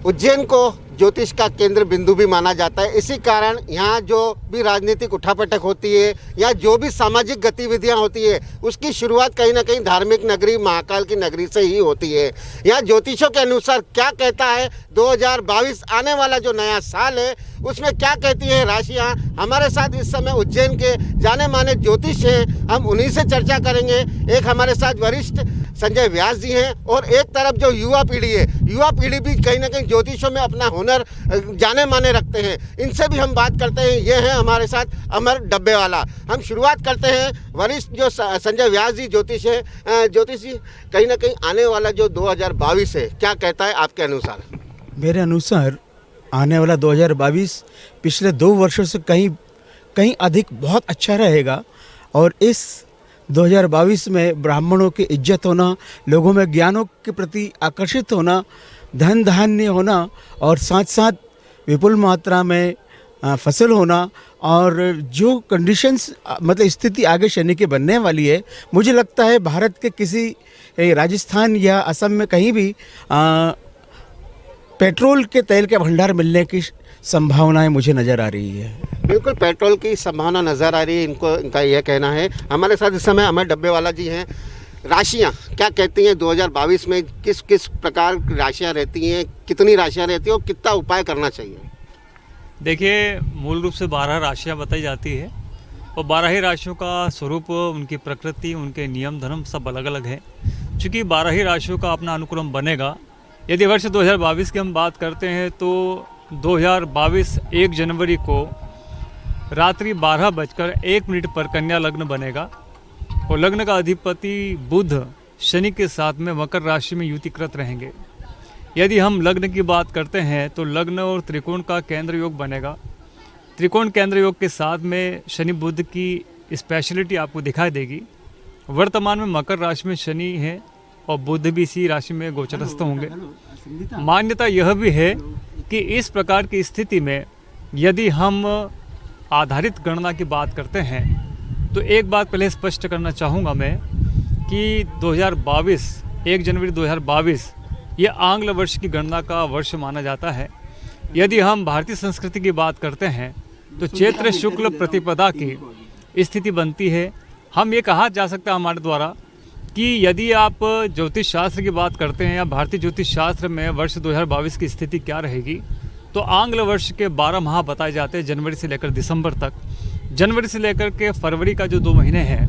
उज्जैन को ज्योतिष का केंद्र बिंदु भी माना जाता है। इसी कारण यहाँ जो भी राजनीतिक उठापटक होती है या जो भी सामाजिक गतिविधियाँ होती है उसकी शुरुआत कहीं ना कहीं धार्मिक नगरी महाकाल की नगरी से ही होती है। यहाँ ज्योतिषों के अनुसार क्या कहता है 2022 आने वाला जो नया साल है उसमें क्या कहती है राशियाँ। हमारे साथ इस समय उज्जैन के जाने माने ज्योतिष हैं, हम उन्हीं से चर्चा करेंगे। एक हमारे साथ वरिष्ठ संजय व्यास जी हैं और एक तरफ जो युवा पीढ़ी है, युवा पीढ़ी भी कहीं ना कहीं ज्योतिषों में अपना हुनर जाने माने रखते हैं। इनसे भी हम बात करते हैं। ये हैं हमारे साथ अमर डब्बेवाला। हम शुरुआत करते हैं वरिष्ठ जो संजय व्यास जी ज्योतिष है। ज्योतिष जी, कहीं ना कहीं आने वाला जो 2022 है क्या कहता है आपके अनुसार? मेरे अनुसार आने वाला 2022 पिछले 2 वर्षों से कहीं अधिक बहुत अच्छा रहेगा। और इस 2022 में ब्राह्मणों की इज्जत होना, लोगों में ज्ञानों के प्रति आकर्षित होना, धन धान्य होना और साथ साथ विपुल मात्रा में फसल होना और जो कंडीशंस मतलब स्थिति आगे शनि की बनने वाली है, मुझे लगता है भारत के किसी राजस्थान या असम में कहीं भी पेट्रोल के तेल के भंडार मिलने की संभावनाएं मुझे नज़र आ रही है। बिल्कुल पेट्रोल की संभावना नज़र आ रही है, इनका यह कहना है। हमारे साथ इस समय अमर डब्बेवाला जी हैं। राशियाँ क्या कहती हैं 2022 में, किस किस प्रकार की राशियाँ रहती हैं, कितनी राशियाँ रहती हैं और कितना उपाय करना चाहिए? देखिए, मूल रूप से 12 राशियाँ बताई जाती है और 12 ही राशियों का स्वरूप, उनकी प्रकृति, उनके नियम धर्म सब अलग अलग है। चूँकि 12 ही राशियों का अपना अनुक्रम बनेगा। यदि वर्ष 2022 की हम बात करते हैं तो 2022 1 जनवरी को रात्रि 12:01 पर कन्या लग्न बनेगा और लग्न का अधिपति बुध शनि के साथ में मकर राशि में युतिकृत रहेंगे। यदि हम लग्न की बात करते हैं तो लग्न और त्रिकोण का केंद्र योग बनेगा। त्रिकोण केंद्र योग के साथ में शनि बुध की स्पेशलिटी आपको दिखाई देगी। वर्तमान में मकर राशि में शनि है और बुध भी इसी राशि में गोचरस्थ होंगे। मान्यता यह भी है कि इस प्रकार की स्थिति में यदि हम आधारित गणना की बात करते हैं तो एक बात पहले स्पष्ट करना चाहूँगा मैं कि 2022 1 जनवरी 2022 ये आंग्ल वर्ष की गणना का वर्ष माना जाता है। यदि हम भारतीय संस्कृति की बात करते हैं तो चैत्र शुक्ल प्रतिपदा की स्थिति बनती है। हम ये कहा जा सकता है हमारे द्वारा कि यदि आप ज्योतिष शास्त्र की बात करते हैं या भारतीय ज्योतिष शास्त्र में वर्ष 2022 की स्थिति क्या रहेगी, तो आंग्ल वर्ष के 12 माह बताए जाते हैं जनवरी से लेकर दिसंबर तक। जनवरी से लेकर के फरवरी का जो 2 महीने हैं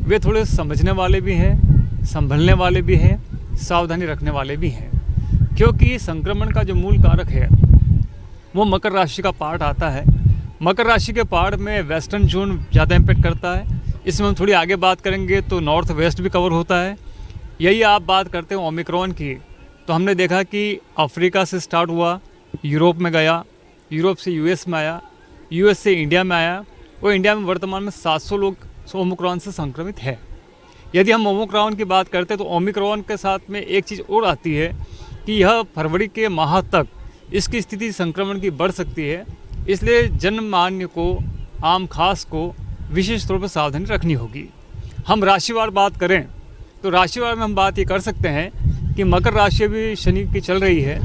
वे थोड़े समझने वाले भी हैं, संभलने वाले भी हैं, सावधानी रखने वाले भी हैं, क्योंकि संक्रमण का जो मूल कारक है वो मकर राशि का पार्ट आता है। मकर राशि के पार्ट में वेस्टर्न जोन ज़्यादा इम्पेक्ट करता है। इसमें हम थोड़ी आगे बात करेंगे तो नॉर्थ वेस्ट भी कवर होता है। यही आप बात करते हैं ओमिक्रॉन की, तो हमने देखा कि अफ्रीका से स्टार्ट हुआ, यूरोप में गया, यूरोप से यूएस में आया, यूएस से इंडिया में आया और इंडिया में वर्तमान में 700 लोग ओमिक्रॉन से संक्रमित है। यदि हम ओमिक्रॉन की बात करते हैं तो ओमिक्रॉन के साथ में एक चीज़ और आती है कि यह फरवरी के माह तक इसकी स्थिति संक्रमण की बढ़ सकती है। इसलिए जनमान्य को, आम खास को विशेष तौर पर सावधानी रखनी होगी। हम राशिवार बात करें तो राशिवार में हम बात ये कर सकते हैं कि मकर राशि भी शनि की चल रही है।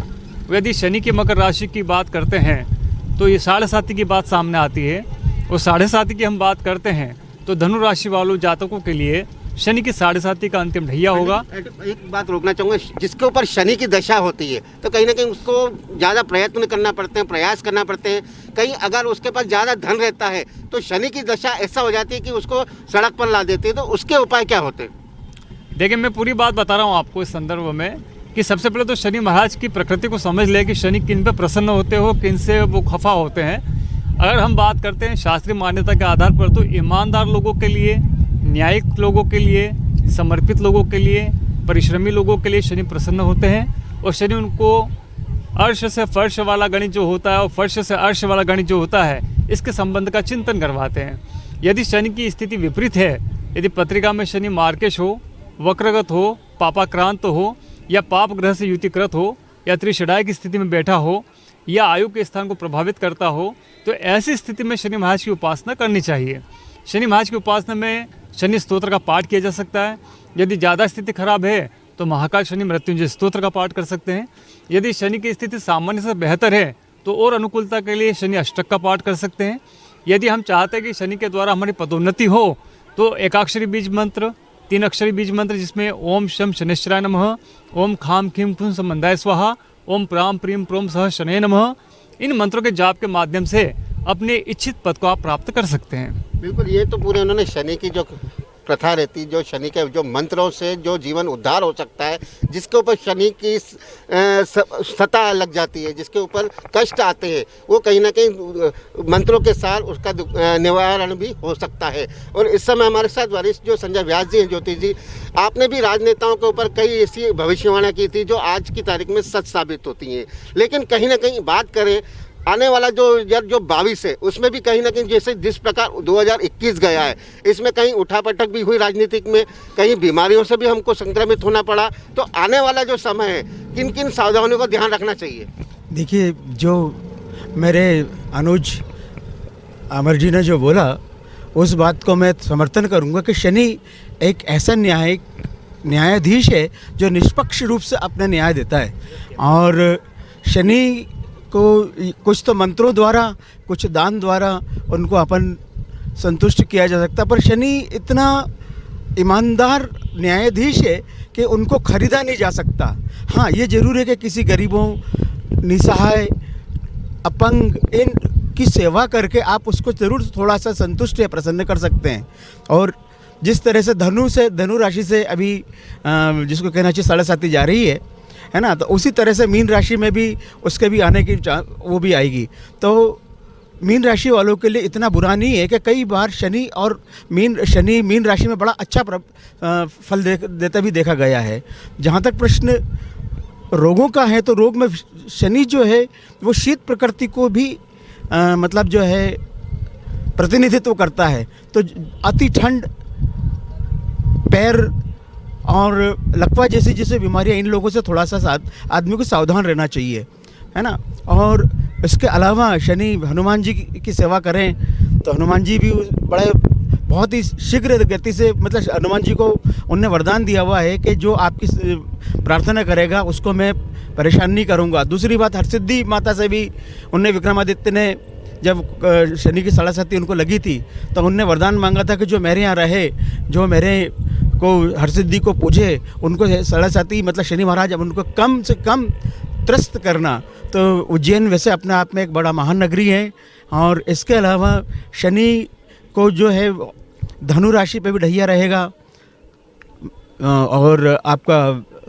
यदि शनि की मकर राशि की बात करते हैं तो ये 7.5 की बात सामने आती है और 7.5 की हम बात करते हैं तो धनु राशि वालों जातकों के लिए शनि की 7.5 का अंतिम ढैया होगा। एक बात रोकना चाहूँगा, जिसके ऊपर शनि की दशा होती है तो कहीं ना कहीं उसको ज़्यादा प्रयत्न करना पड़ते हैं, प्रयास करना पड़ते हैं। कहीं अगर उसके पास ज़्यादा धन रहता है तो शनि की दशा ऐसा हो जाती है कि उसको सड़क पर ला देती है, तो उसके उपाय क्या होते हैं? देखिए, मैं पूरी बात बता रहा हूँ आपको इस संदर्भ में कि सबसे पहले तो शनि महाराज की प्रकृति को समझ ले कि शनि किन पे प्रसन्न होते हो, किन से वो खफा होते हैं। अगर हम बात करते हैं शास्त्रीय मान्यता के आधार पर तो ईमानदार लोगों के लिए, न्यायिक लोगों के लिए, समर्पित लोगों के लिए, परिश्रमी लोगों के लिए शनि प्रसन्न होते हैं और शनि उनको अर्श से फर्श वाला गणित जो होता है और फर्श से अर्श वाला गणित जो होता है इसके संबंध का चिंतन करवाते हैं। यदि शनि की स्थिति विपरीत है, यदि पत्रिका में शनि मार्केश हो, वक्रगत हो, पापाक्रांत हो या पाप ग्रह से युतिकृत हो या त्रिषडाय की स्थिति में बैठा हो या आयु के स्थान को प्रभावित करता हो, तो ऐसी स्थिति में शनि महाराज की उपासना करनी चाहिए। शनि महाराज की उपासना में शनि स्तोत्र का पाठ किया जा सकता है। यदि ज़्यादा स्थिति खराब है तो महाकाल शनि मृत्युंजय स्तोत्र का पाठ कर सकते हैं। यदि शनि की स्थिति सामान्य से बेहतर है तो और अनुकूलता के लिए शनि अष्टक का पाठ कर सकते हैं। यदि हम चाहते हैं कि शनि के द्वारा हमारी पदोन्नति हो तो एकाक्षरी बीज मंत्र, 3 अक्षरी बीज मंत्र जिसमें ओम शम शनिश्चराय नमः, ओम खाम खीम खुम संबंधाय स्वाहा, ओम प्राम प्रीम प्रोम सह शनये नमः, इन मंत्रों के जाप के माध्यम से अपने इच्छित पद को आप प्राप्त कर सकते हैं। बिल्कुल, ये तो पूरे उन्होंने शनि की जो प्रथा रहती, जो शनि के जो मंत्रों से जो जीवन उद्धार हो सकता है, जिसके ऊपर शनि की सता लग जाती है, जिसके ऊपर कष्ट आते हैं, वो कहीं ना कहीं मंत्रों के साथ उसका निवारण भी हो सकता है। और इस समय हमारे साथ वरिष्ठ जो संजय व्यास जी हैं, ज्योति जी, आपने भी राजनेताओं के ऊपर कई ऐसी भविष्यवाणियां की थी जो आज की तारीख में सच साबित होती हैं। लेकिन कहीं ना कहीं बात करें आने वाला जो 22 है, उसमें भी कहीं ना कहीं जैसे जिस प्रकार 2021 गया है, इसमें कहीं उठापटक भी हुई राजनीतिक में, कहीं बीमारियों से भी हमको संक्रमित होना पड़ा। तो आने वाला जो समय है, किन किन सावधानियों का ध्यान रखना चाहिए? देखिए, जो मेरे अनुज अमर जी ने जो बोला, उस बात को मैं समर्थन करूंगा कि शनि एक ऐसा न्यायाधीश है जो निष्पक्ष रूप से अपना न्याय देता है। और शनि को कुछ तो मंत्रों द्वारा, कुछ दान द्वारा उनको अपन संतुष्ट किया जा सकता, पर शनि इतना ईमानदार न्यायाधीश है कि उनको खरीदा नहीं जा सकता। हाँ, ये ज़रूर है कि किसी गरीबों, निसहाय, अपंग, इन की सेवा करके आप उसको ज़रूर थोड़ा सा संतुष्ट या प्रसन्न कर सकते हैं। और जिस तरह से धनु राशि से अभी जिसको कहना चाहिए 7.5 जा रही है ना, तो उसी तरह से मीन राशि में भी उसके भी आने की वो भी आएगी। तो मीन राशि वालों के लिए इतना बुरा नहीं है कि कई बार शनि मीन राशि में बड़ा अच्छा फल देता भी देखा गया है। जहाँ तक प्रश्न रोगों का है, तो रोग में शनि जो है वो शीत प्रकृति को भी मतलब जो है प्रतिनिधित्व करता है। तो अति ठंड, पैर और लकवा जैसी बीमारियां, इन लोगों से थोड़ा सा आदमी को सावधान रहना चाहिए, है ना। और इसके अलावा शनि हनुमान जी की सेवा करें तो हनुमान जी भी बहुत ही शीघ्र गति से, मतलब हनुमान जी को उनने वरदान दिया हुआ है कि जो आपकी प्रार्थना करेगा उसको मैं परेशान नहीं करूँगा। दूसरी बात, हरसिद्धि माता से भी उनने, विक्रमादित्य ने जब शनि की 7.5 उनको लगी थी तो उनने वरदान मांगा था कि जो मेरे यहाँ रहे, जो मेरे को हरसिद्धि को पूजे, उनको 7.5 मतलब शनि महाराज अब उनको कम से कम त्रस्त करना। तो उज्जैन वैसे अपने आप में एक बड़ा महान नगरी है। और इसके अलावा शनि को जो है धनु राशि पे भी ढैया रहेगा और आपका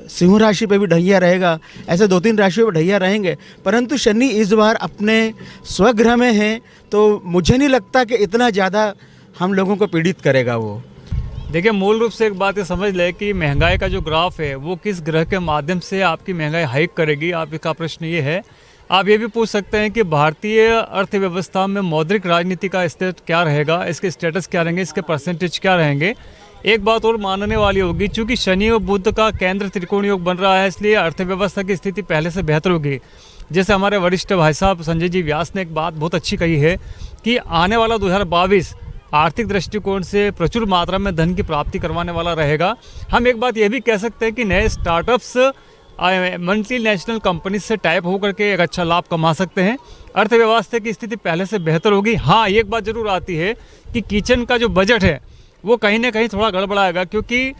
सिंह राशि पे भी ढैया रहेगा। ऐसे 2-3 राशियों पे ढैया रहेंगे, परंतु शनि इस बार अपने स्वगृह में है, तो मुझे नहीं लगता कि इतना ज़्यादा हम लोगों को पीड़ित करेगा वो। देखिए, मूल रूप से एक बात ये समझ ले कि महंगाई का जो ग्राफ है वो किस ग्रह के माध्यम से आपकी महंगाई हाइक करेगी। आपका प्रश्न ये है। आप ये भी पूछ सकते हैं कि भारतीय अर्थव्यवस्था में मौद्रिक राजनीति का स्टेट क्या रहेगा, इसके स्टेटस क्या रहेंगे, इसके परसेंटेज क्या रहेंगे। एक बात और मानने वाली होगी, चूंकि शनि और बुध का केंद्र त्रिकोण योग बन रहा है, इसलिए अर्थव्यवस्था की स्थिति पहले से बेहतर होगी। जैसे हमारे वरिष्ठ भाई साहब संजय जी व्यास ने एक बात बहुत अच्छी कही है कि आने वाला 2022 आर्थिक दृष्टिकोण से प्रचुर मात्रा में धन की प्राप्ति करवाने वाला रहेगा। हम एक बात यह भी कह सकते हैं कि नए स्टार्टअप्स मल्टीनेशनल कंपनी से टाइप होकर के एक अच्छा लाभ कमा सकते हैं। अर्थव्यवस्था की स्थिति पहले से बेहतर होगी। हाँ, एक बात जरूर आती है कि किचन का जो बजट है वो कहीं ना कहीं थोड़ा गड़बड़ाएगा, क्योंकि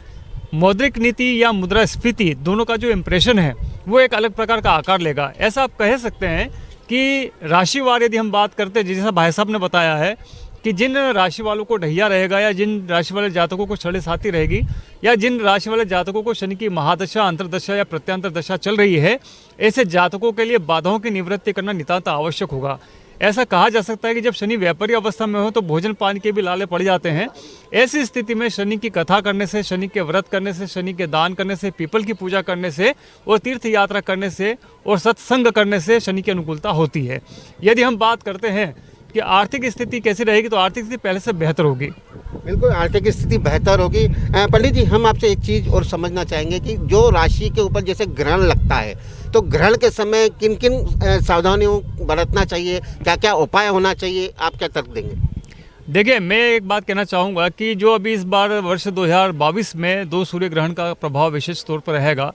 मौद्रिक नीति या मुद्रास्फीति दोनों का जो इम्प्रेशन है वो एक अलग प्रकार का आकार लेगा। ऐसा आप कह सकते हैं कि राशिवार यदि हम बात करते हैं, जैसा भाई साहब ने बताया है कि जिन राशि वालों को ढैया रहेगा या जिन राशि वाले जातकों को 6.5 रहेगी या जिन राशि वाले जातकों को शनि की महादशा, अंतरदशा या प्रत्यांतर दशा चल रही है, ऐसे जातकों के लिए बाधाओं की निवृत्ति करना नितांत आवश्यक होगा। ऐसा कहा जा सकता है कि जब शनि व्यापारी अवस्था में हो तो भोजन पानी के भी लाले पड़ जाते हैं। ऐसी स्थिति में शनि की कथा करने से, शनि के व्रत करने से, शनि के दान करने से, पीपल की पूजा करने से और तीर्थ यात्रा करने से और सत्संग करने से शनि की अनुकूलता होती है। यदि हम बात करते हैं कि आर्थिक स्थिति कैसी रहेगी, तो आर्थिक स्थिति पहले से बेहतर होगी। बिल्कुल, आर्थिक स्थिति बेहतर होगी। पंडित जी, हम आपसे एक चीज़ और समझना चाहेंगे कि जो राशि के ऊपर जैसे ग्रहण लगता है, तो ग्रहण के समय किन किन सावधानियों बरतना चाहिए, क्या क्या उपाय होना चाहिए, आप क्या तर्क देंगे? देखिए, मैं एक बात कहना चाहूँगा कि जो अभी इस बार वर्ष 2022 में 2 सूर्य ग्रहण का प्रभाव विशेष तौर पर रहेगा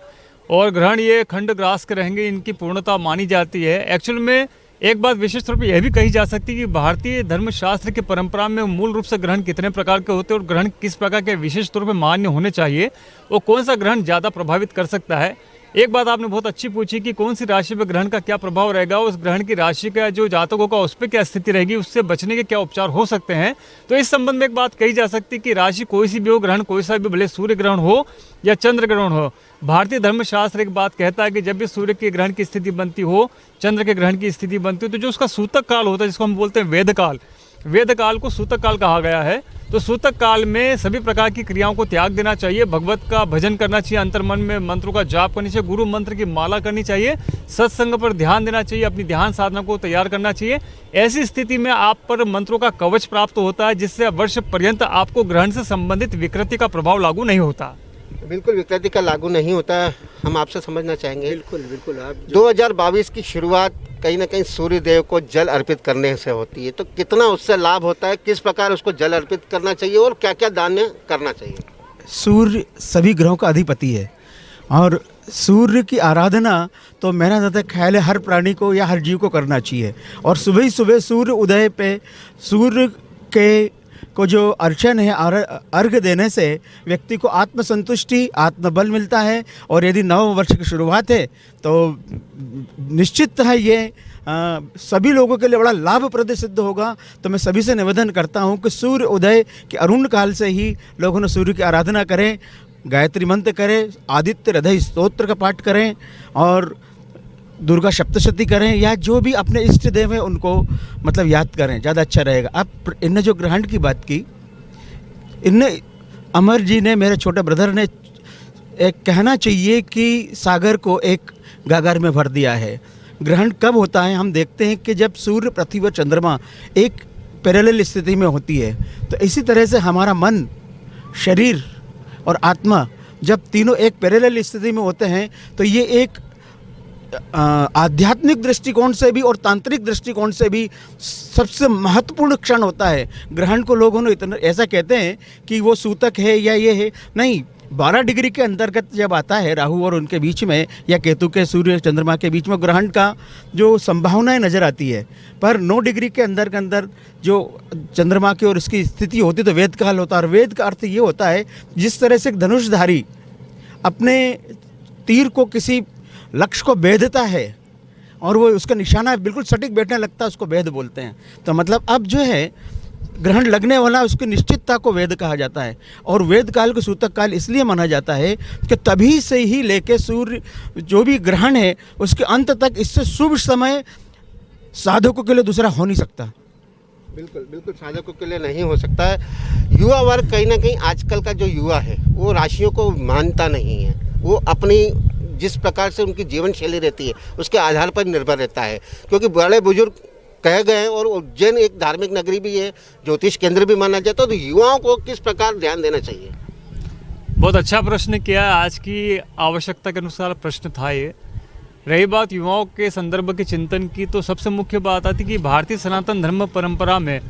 और ग्रहण ये खंड ग्रास के रहेंगे, इनकी पूर्णता मानी जाती है। एक्चुअल में एक बात विशेष तौर पर यह भी कही जा सकती है कि भारतीय धर्मशास्त्र की परंपरा में मूल रूप से ग्रहण कितने प्रकार के होते हैं और ग्रहण किस प्रकार के विशेष तौर पर मान्य होने चाहिए और कौन सा ग्रहण ज़्यादा प्रभावित कर सकता है। एक बात आपने बहुत अच्छी पूछी कि कौन सी राशि पर ग्रहण का क्या प्रभाव रहेगा, उस ग्रहण की राशि का जो जातक होगा उस पर क्या स्थिति रहेगी, उससे बचने के क्या उपचार हो सकते हैं। तो इस संबंध में एक बात कही जा सकती है कि राशि कोई सी भी हो, ग्रहण कोई सा भी, भले सूर्य ग्रहण हो या चंद्र ग्रहण हो, भारतीय धर्मशास्त्र एक बात कहता है कि जब भी सूर्य के ग्रहण की स्थिति बनती हो, चंद्र के ग्रहण की स्थिति बनती हो, तो जो उसका सूतक काल होता है, जिसको हम बोलते हैं वेद काल, वेद काल को सूतक काल कहा गया है। तो सूतक काल में सभी प्रकार की क्रियाओं को त्याग देना चाहिए, भगवत का भजन करना चाहिए, अंतर्मन में मंत्रों का जाप करनी चाहिए, गुरु मंत्र की माला करनी चाहिए, सत्संग पर ध्यान देना चाहिए, अपनी ध्यान साधना को तैयार करना चाहिए। ऐसी स्थिति में आप पर मंत्रों का कवच प्राप्त होता है, जिससे वर्ष पर्यंत आपको ग्रहण से संबंधित विकृति का प्रभाव लागू नहीं होता। बिल्कुल विकृति का लागू नहीं होता। हम आपसे समझना चाहेंगे, बिल्कुल बिल्कुल। आप 2022 की शुरुआत कहीं ना कहीं सूर्य देव को जल अर्पित करने से होती है, तो कितना उससे लाभ होता है, किस प्रकार उसको जल अर्पित करना चाहिए और क्या क्या दान करना चाहिए? सूर्य सभी ग्रहों का अधिपति है और सूर्य की आराधना तो मेरा ज़्यादा ख्याल है हर प्राणी को या हर जीव को करना चाहिए। और सुबह ही सुबह सूर्य उदय पे सूर्य के को जो अर्चन है, अर्घ देने से व्यक्ति को आत्मसंतुष्टि, आत्मबल मिलता है। और यदि नव वर्ष की शुरुआत है तो निश्चित है ये सभी लोगों के लिए बड़ा लाभप्रद सिद्ध होगा। तो मैं सभी से निवेदन करता हूँ कि सूर्य उदय के अरुण काल से ही लोगों ने सूर्य की आराधना करें, गायत्री मंत्र करें, आदित्य हृदय स्तोत्र का पाठ करें और दुर्गा सप्तशती करें, या जो भी अपने इष्ट देव हैं उनको मतलब याद करें, ज़्यादा अच्छा रहेगा। अब इनने जो ग्रहण की बात की, इनने अमर जी ने, मेरे छोटे ब्रदर ने एक कहना चाहिए कि सागर को एक गागर में भर दिया है। ग्रहण कब होता है? हम देखते हैं कि जब सूर्य, पृथ्वी व चंद्रमा एक पैरेलल स्थिति में होती है। तो इसी तरह से हमारा मन, शरीर और आत्मा जब तीनों एक पैरेलल स्थिति में होते हैं तो ये एक आध्यात्मिक दृष्टिकोण से भी और तांत्रिक दृष्टिकोण से भी सबसे महत्वपूर्ण क्षण होता है। ग्रहण को लोगों ने इतना ऐसा कहते हैं कि वो सूतक है या ये है, नहीं। 12 डिग्री के अंतर्गत जब आता है राहु और उनके बीच में या केतु के सूर्य चंद्रमा के बीच में ग्रहण का जो संभावनाएं नज़र आती है, पर 9 डिग्री के अंदर जो चंद्रमा की और इसकी स्थिति होती तो वेद काल होता है। और वेद का अर्थ ये होता है जिस तरह से एक धनुषधारी अपने तीर को किसी लक्ष्य को भेदता है और वो उसका निशाना बिल्कुल सटीक बैठने लगता है, उसको वेद बोलते हैं। तो मतलब अब जो है ग्रहण लगने वाला, उसकी निश्चितता को वेद कहा जाता है। और वेद काल को सूतक काल इसलिए माना जाता है कि तभी से ही लेके सूर्य जो भी ग्रहण है उसके अंत तक, इससे शुभ समय साधकों के लिए दूसरा हो नहीं सकता। बिल्कुल बिल्कुल साधकों के लिए नहीं हो सकता है। युवा वर्ग कहीं ना कहीं आजकल का जो युवा है वो राशियों को मानता नहीं है। वो अपनी जिस प्रकार से उनकी जीवन शैली रहती है उसके आधार पर निर्भर रहता है, क्योंकि बड़े बुजुर्ग कह गए हैं और उज्जैन एक धार्मिक नगरी भी है, ज्योतिष केंद्र भी माना जाता है। तो युवाओं को किस प्रकार ध्यान देना चाहिए? बहुत अच्छा प्रश्न किया है, आज की आवश्यकता के अनुसार प्रश्न था ये। रही बात युवाओं के संदर्भ के चिंतन की, तो सबसे मुख्य बात आती कि भारतीय सनातन धर्म परंपरा में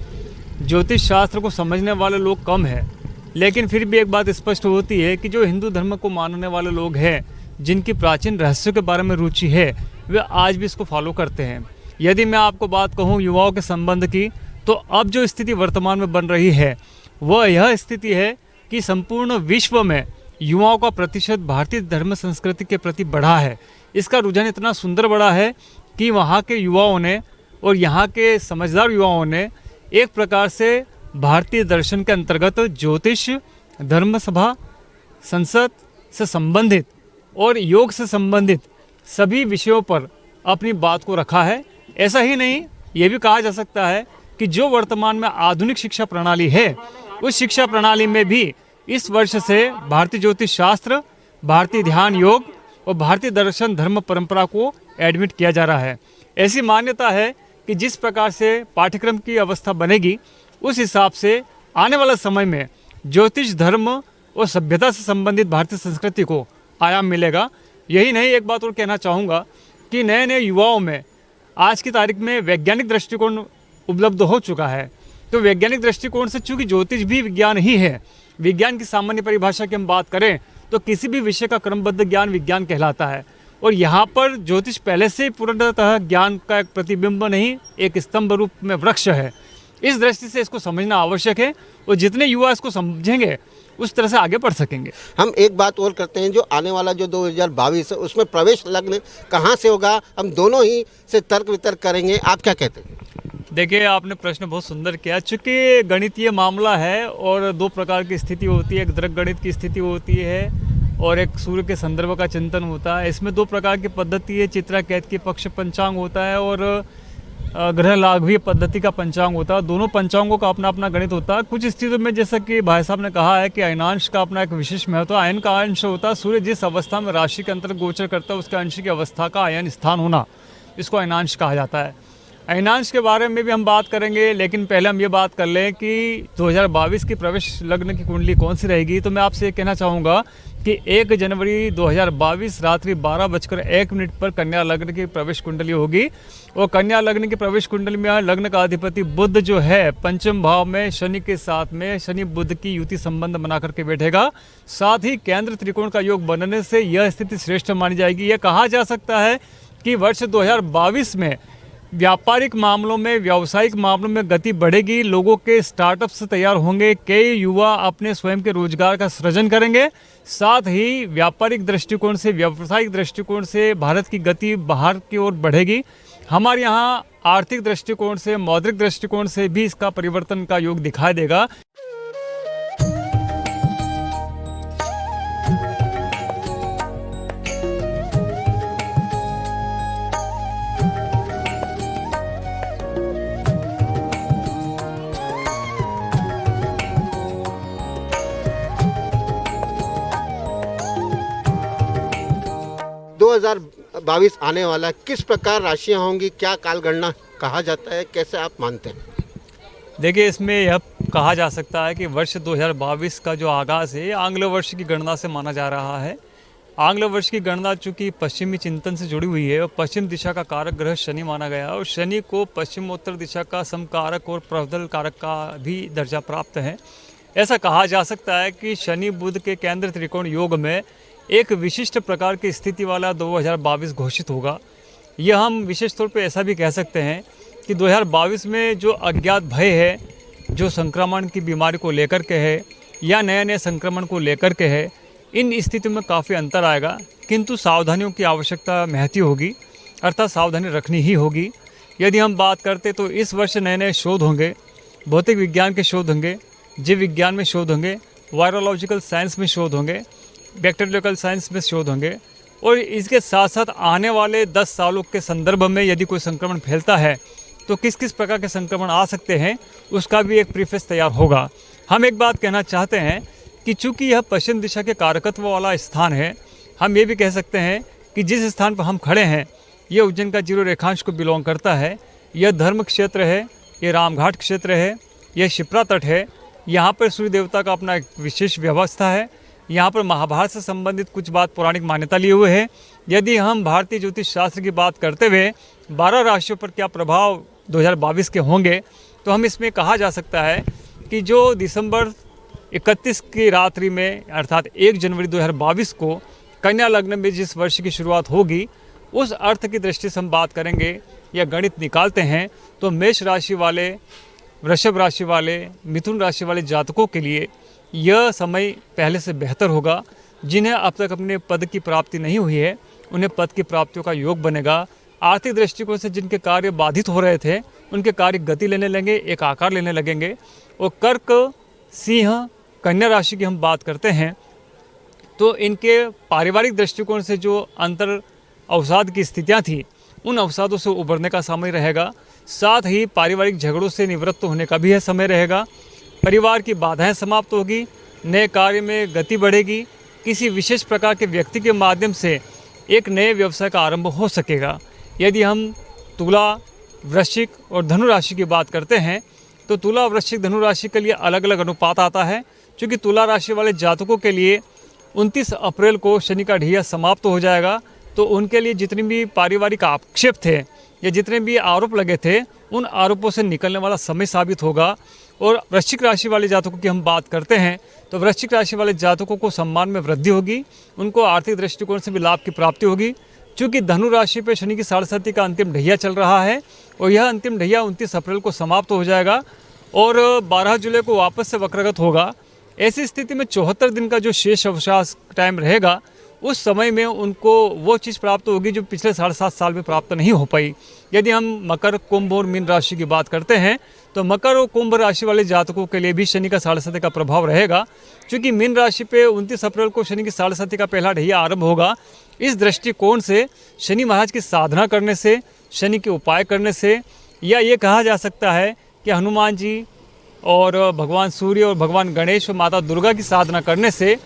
ज्योतिष शास्त्र को समझने वाले लोग कम हैं। लेकिन फिर भी एक बात स्पष्ट होती है कि जो हिंदू धर्म को मानने वाले लोग हैं, जिनकी प्राचीन रहस्यों के बारे में रुचि है, वे आज भी इसको फॉलो करते हैं। यदि मैं आपको बात कहूँ युवाओं के संबंध की, तो अब जो स्थिति वर्तमान में बन रही है वह यह स्थिति है कि संपूर्ण विश्व में युवाओं का प्रतिशत भारतीय धर्म संस्कृति के प्रति बढ़ा है। इसका रुझान इतना सुंदर बढ़ा है कि वहाँ के युवाओं ने और यहाँ के समझदार युवाओं ने एक प्रकार से भारतीय दर्शन के अंतर्गत ज्योतिष, धर्म सभा, संसद से संबंधित और योग से संबंधित सभी विषयों पर अपनी बात को रखा है। ऐसा ही नहीं, ये भी कहा जा सकता है कि जो वर्तमान में आधुनिक शिक्षा प्रणाली है, उस शिक्षा प्रणाली में भी इस वर्ष से भारतीय ज्योतिष शास्त्र, भारतीय ध्यान योग और भारतीय दर्शन धर्म परंपरा को एडमिट किया जा रहा है। ऐसी मान्यता है कि जिस प्रकार से पाठ्यक्रम की अवस्था बनेगी, उस हिसाब से आने वाला समय में ज्योतिष, धर्म और सभ्यता से संबंधित भारतीय संस्कृति को आयाम मिलेगा। यही नहीं, एक बात और कहना चाहूँगा कि नए नए युवाओं में आज की तारीख में वैज्ञानिक दृष्टिकोण उपलब्ध हो चुका है। तो वैज्ञानिक दृष्टिकोण से चूंकि ज्योतिष भी विज्ञान ही है, विज्ञान की सामान्य परिभाषा की हम बात करें तो किसी भी विषय का क्रमबद्ध ज्ञान विज्ञान कहलाता है। और यहाँ पर ज्योतिष पहले से पूर्णतः ज्ञान का एक प्रतिबिंब नहीं, एक स्तंभ रूप में वृक्ष है। इस दृष्टि से इसको समझना आवश्यक है और जितने युवा इसको समझेंगे उस तरह से आगे बढ़ सकेंगे। हम एक बात और करते हैं, जो आने वाला जो 2022 है उसमें प्रवेश लग्न कहाँ से होगा, हम दोनों ही से तर्क वितर्क करेंगे। आप क्या कहते हैं? देखिए, आपने प्रश्न बहुत सुंदर किया। चूँकि गणितीय मामला है और दो प्रकार की स्थिति होती है, एक दृक गणित की स्थिति होती है और एक सूर्य के संदर्भ का चिंतन होता है। इसमें दो प्रकार की पद्धति है, चित्रा कैत की पक्ष पंचांग होता है और ग्रह लाघवीय पद्धति का पंचांग होता है। दोनों पंचांगों का अपना अपना गणित होता है। कुछ स्थितियों में जैसा कि भाई साहब ने कहा है कि अयनांश का अपना एक विशेष महत्व है। अयन का अंश होता है सूर्य जिस अवस्था में राशि के अंतर्गत गोचर करता है उसके अंश की अवस्था का अयन स्थान होना, इसको अयनांश कहा जाता है। अयनांश के बारे में भी हम बात करेंगे, लेकिन पहले हम ये बात कर लें कि 2022 की प्रवेश लग्न की कुंडली कौन सी रहेगी। तो मैं आपसे ये कहना चाहूँगा कि 1 जनवरी 2022 रात्रि 12:01 पर कन्या लग्न की प्रवेश कुंडली होगी। और कन्या लग्न की प्रवेश कुंडली में लग्न का अधिपति बुध जो है पंचम भाव में शनि के साथ में शनि बुध की युति संबंध बना करके बैठेगा। साथ ही केंद्र त्रिकोण का योग बनने से यह स्थिति श्रेष्ठ मानी जाएगी। यह कहा जा सकता है कि वर्ष 2022 में व्यापारिक मामलों में, व्यावसायिक मामलों में गति बढ़ेगी। लोगों के स्टार्टअप्स तैयार होंगे, कई युवा अपने स्वयं के रोजगार का सृजन करेंगे। साथ ही व्यापारिक दृष्टिकोण से, व्यावसायिक दृष्टिकोण से भारत की गति बाहर की ओर बढ़ेगी। हमारे यहाँ आर्थिक दृष्टिकोण से, मौद्रिक दृष्टिकोण से भी इसका परिवर्तन का योग दिखाई देगा। दो 2022 आने वाला, किस प्रकार राशियां होंगी, क्या कालगणना कहा जाता है, कैसे आप मानते हैं? देखिए, इसमें यह कहा जा सकता है कि वर्ष 2022 का जो आगाज़ है आंग्ल वर्ष की गणना से माना जा रहा है। आंग्ल वर्ष की गणना चूँकि पश्चिमी चिंतन से जुड़ी हुई है और पश्चिम दिशा का कारक ग्रह शनि माना गया और शनि को पश्चिमोत्तर दिशा का समकारक और प्रबल कारक का भी दर्जा प्राप्त है। ऐसा कहा जा सकता है कि शनि बुध के केंद्र त्रिकोण योग में एक विशिष्ट प्रकार की स्थिति वाला 2022 घोषित होगा। यह हम विशेष तौर पे ऐसा भी कह सकते हैं कि 2022 में जो अज्ञात भय है, जो संक्रमण की बीमारी को लेकर के है या नए नए संक्रमण को लेकर के है, इन स्थितियों में काफ़ी अंतर आएगा। किंतु सावधानियों की आवश्यकता महती होगी, अर्थात सावधानी रखनी ही होगी। यदि हम बात करते तो इस वर्ष नए नए शोध होंगे, भौतिक विज्ञान के शोध होंगे, जीव विज्ञान में शोध होंगे, वायरोलॉजिकल साइंस में शोध होंगे, बैक्टीरियोलॉजिकल साइंस में शोध होंगे। और इसके साथ साथ आने वाले 10 सालों के संदर्भ में यदि कोई संक्रमण फैलता है तो किस किस प्रकार के संक्रमण आ सकते हैं उसका भी एक प्रीफेस तैयार होगा। हम एक बात कहना चाहते हैं कि चूँकि यह पश्चिम दिशा के कारकत्व वाला स्थान है, हम ये भी कह सकते हैं कि जिस स्थान पर हम खड़े हैं यह उज्जैन का 0 रेखांश को बिलोंग करता है। यह धर्म क्षेत्र है, ये रामघाट क्षेत्र है, यह शिप्रा तट है। यहाँ पर सूर्य देवता का अपना एक विशेष व्यवस्था है। यहाँ पर महाभारत से संबंधित कुछ बात पौराणिक मान्यता लिए हुए है। यदि हम भारतीय ज्योतिष शास्त्र की बात करते हुए 12 राशियों पर क्या प्रभाव 2022 के होंगे, तो हम इसमें कहा जा सकता है कि जो दिसंबर 31 की रात्रि में अर्थात 1 जनवरी 2022 को कन्या लग्न में जिस वर्ष की शुरुआत होगी, उस अर्थ की दृष्टि से हम बात करेंगे या गणित निकालते हैं तो मेष राशि वाले, वृषभ राशि वाले, मिथुन राशि वाले जातकों के लिए यह समय पहले से बेहतर होगा। जिन्हें अब तक अपने पद की प्राप्ति नहीं हुई है उन्हें पद की प्राप्तियों का योग बनेगा। आर्थिक दृष्टिकोण से जिनके कार्य बाधित हो रहे थे उनके कार्य गति लेने लगेंगे, एक आकार लेने लगेंगे। और कर्क, सिंह, कन्या राशि की हम बात करते हैं तो इनके पारिवारिक दृष्टिकोण से जो अंतर अवसाद की स्थितियाँ थी उन अवसादों से उबरने का समय रहेगा। साथ ही पारिवारिक झगड़ों से निवृत्त होने का भी यह समय रहेगा। परिवार की बाधाएं समाप्त होगी, नए कार्य में गति बढ़ेगी। किसी विशेष प्रकार के व्यक्ति के माध्यम से एक नए व्यवसाय का आरंभ हो सकेगा। यदि हम तुला, वृश्चिक और धनु राशि की बात करते हैं तो तुला, वृश्चिक, धनु राशि के लिए अलग अलग अनुपात आता है। क्योंकि तुला राशि वाले जातकों के लिए 29 अप्रैल को शनि का ढैया समाप्त हो जाएगा। तो उनके लिए जितने भी पारिवारिक आक्षेप थे या जितने भी आरोप लगे थे, उन आरोपों से निकलने वाला समय साबित होगा। और वृश्चिक राशि वाले जातकों की हम बात करते हैं तो वृश्चिक राशि वाले जातकों को सम्मान में वृद्धि होगी, उनको आर्थिक दृष्टिकोण से भी लाभ की प्राप्ति होगी। चूँकि धनु राशि पे शनि की साढ़े का अंतिम ढैया चल रहा है और यह अंतिम ढैया 29 अप्रैल को समाप्त हो जाएगा और 12 जुलाई को वापस से वक्रगत होगा। ऐसी स्थिति में 74 दिन का जो शेष अवकाश टाइम रहेगा, उस समय में उनको वो चीज़ प्राप्त होगी जो पिछले 7.5 साल में प्राप्त नहीं हो पाई। यदि हम मकर, कुंभ और मीन राशि की बात करते हैं तो मकर और कुंभ राशि वाले जातकों के लिए भी शनि का 7.5 का प्रभाव रहेगा। क्योंकि मीन राशि पे 29 अप्रैल को शनि की 7.5 का पहला ढैया आरंभ होगा। इस दृष्टिकोण से शनि महाराज की साधना करने से, शनि के उपाय करने से, या ये कहा जा सकता है कि हनुमान जी और भगवान सूर्य और भगवान गणेश और माता दुर्गा की साधना करने से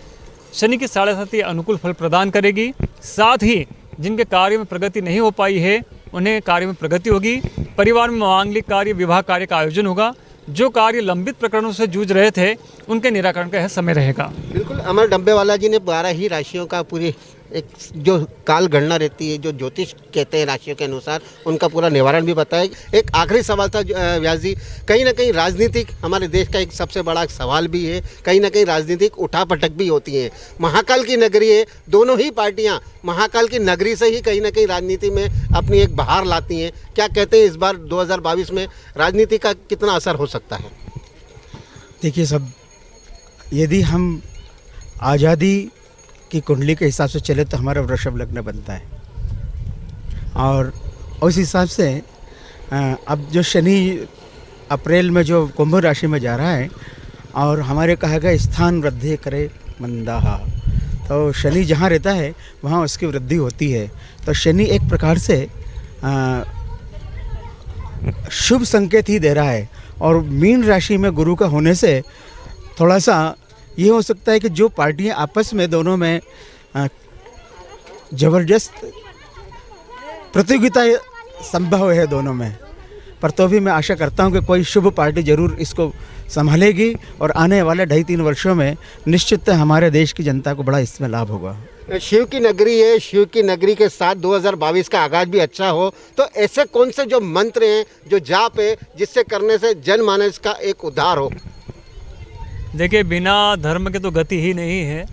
शनि की 7.5 अनुकूल फल प्रदान करेगी। साथ ही जिनके कार्य में प्रगति नहीं हो पाई है उन्हें कार्य में प्रगति होगी। परिवार में मांगलिक कार्य, विवाह कार्य का आयोजन होगा। जो कार्य लंबित प्रकरणों से जूझ रहे थे उनके निराकरण का यह समय रहेगा। बिल्कुल, अमर डब्बेवाला जी ने 12 ही राशियों का पूरी एक जो काल गणना रहती है, जो ज्योतिष कहते हैं राशियों के अनुसार, उनका पूरा निवारण भी बताया। एक आखिरी सवाल था व्यास जी, कहीं ना कहीं राजनीतिक हमारे देश का एक सबसे बड़ा सवाल भी है, कहीं ना कहीं राजनीतिक उठापटक भी होती है। महाकाल की नगरी है, दोनों ही पार्टियां महाकाल की नगरी से ही कहीं ना कहीं राजनीति में अपनी एक बहार लाती हैं। क्या कहते हैं इस बार 2022 में राजनीति का कितना असर हो सकता है? देखिए सब, यदि हम आज़ादी की कुंडली के हिसाब से चले तो हमारा वृषभ लग्न बनता है और उस हिसाब से अब जो शनि अप्रैल में जो कुंभ राशि में जा रहा है और हमारे कहा गया स्थान वृद्धि करे मंदाहा, तो शनि जहाँ रहता है वहाँ उसकी वृद्धि होती है। तो शनि एक प्रकार से शुभ संकेत ही दे रहा है। और मीन राशि में गुरु का होने से थोड़ा सा ये हो सकता है कि जो पार्टियां आपस में दोनों में ज़बरदस्त प्रतियोगिता संभव है दोनों में, पर तो भी मैं आशा करता हूं कि कोई शुभ पार्टी ज़रूर इसको संभालेगी और आने वाले 2.5-3 वर्षों में निश्चित हमारे देश की जनता को बड़ा इसमें लाभ होगा। शिव की नगरी है, शिव की नगरी के साथ 2022 का आगाज भी अच्छा हो, तो ऐसे कौन से जो मंत्र हैं, जो जाप है, जिससे करने से जनमानस का एक उद्धार हो? देखिए, बिना धर्म के तो गति ही नहीं है।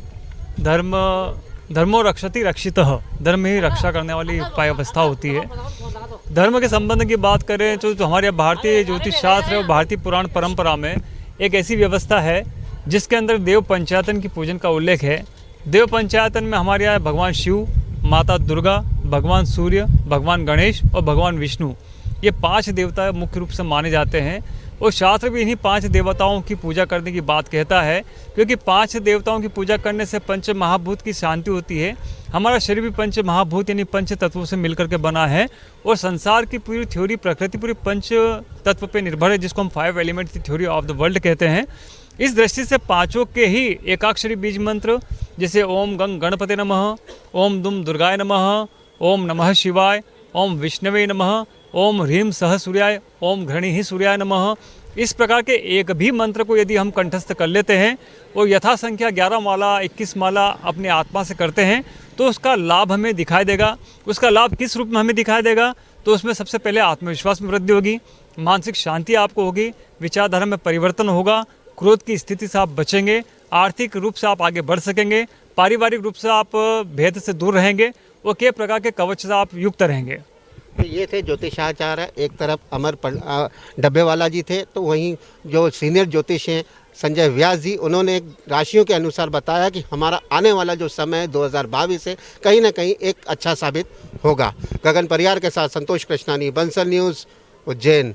धर्मो रक्षति रक्षितः, धर्म ही रक्षा करने वाली उपाय अवस्था होती है। धर्म के संबंध की बात करें तो हमारे भारतीय ज्योतिष शास्त्र और भारतीय पुराण परंपरा में एक ऐसी व्यवस्था है जिसके अंदर देव पंचायतन की पूजन का उल्लेख है। देव पंचायतन में हमारे यहाँ भगवान शिव, माता दुर्गा, भगवान सूर्य, भगवान गणेश और भगवान विष्णु, ये 5 देवता मुख्य रूप से माने जाते हैं। और शास्त्र भी इन्हीं 5 देवताओं की पूजा करने की बात कहता है, क्योंकि 5 देवताओं की पूजा करने से पंच महाभूत की शांति होती है। हमारा शरीर भी पंच महाभूत यानी पंच तत्वों से मिलकर के बना है और संसार की पूरी थ्योरी, प्रकृति पूरी पंच तत्व पे निर्भर है, जिसको हम 5 एलिमेंट की थ्योरी ऑफ द वर्ल्ड कहते हैं। इस दृष्टि से 5 के ही एकाक्षरी बीज मंत्र, जैसे ओम गंग गणपते नमः, ओम दुम दुर्गाय नमः, ओम नमः शिवाय, ओम विष्णवे नमः, ओम ह्रीम सह सूर्याय, ओम घृणी ही सूर्याय नमः, इस प्रकार के एक भी मंत्र को यदि हम कंठस्थ कर लेते हैं और यथा संख्या 11 माला 21 माला अपने आत्मा से करते हैं तो उसका लाभ हमें दिखाई देगा। उसका लाभ किस रूप में हमें दिखाई देगा? तो उसमें सबसे पहले आत्मविश्वास में वृद्धि होगी, मानसिक शांति आपको होगी, विचारधारा में परिवर्तन होगा, क्रोध की स्थिति से आप बचेंगे, आर्थिक रूप से आप आगे बढ़ सकेंगे, पारिवारिक रूप से आप भेद से दूर रहेंगे और कई प्रकार के कवच से आप युक्त रहेंगे। तो ये थे ज्योतिषाचार्य, एक तरफ अमर डब्बेवाला जी थे, तो वहीं जो सीनियर ज्योतिष हैं संजय व्यास जी, उन्होंने राशियों के अनुसार बताया कि हमारा आने वाला जो समय 2022 है कहीं ना कहीं एक अच्छा साबित होगा। गगन परियार के साथ संतोष कृष्णानी, बंसल न्यूज़, उज्जैन।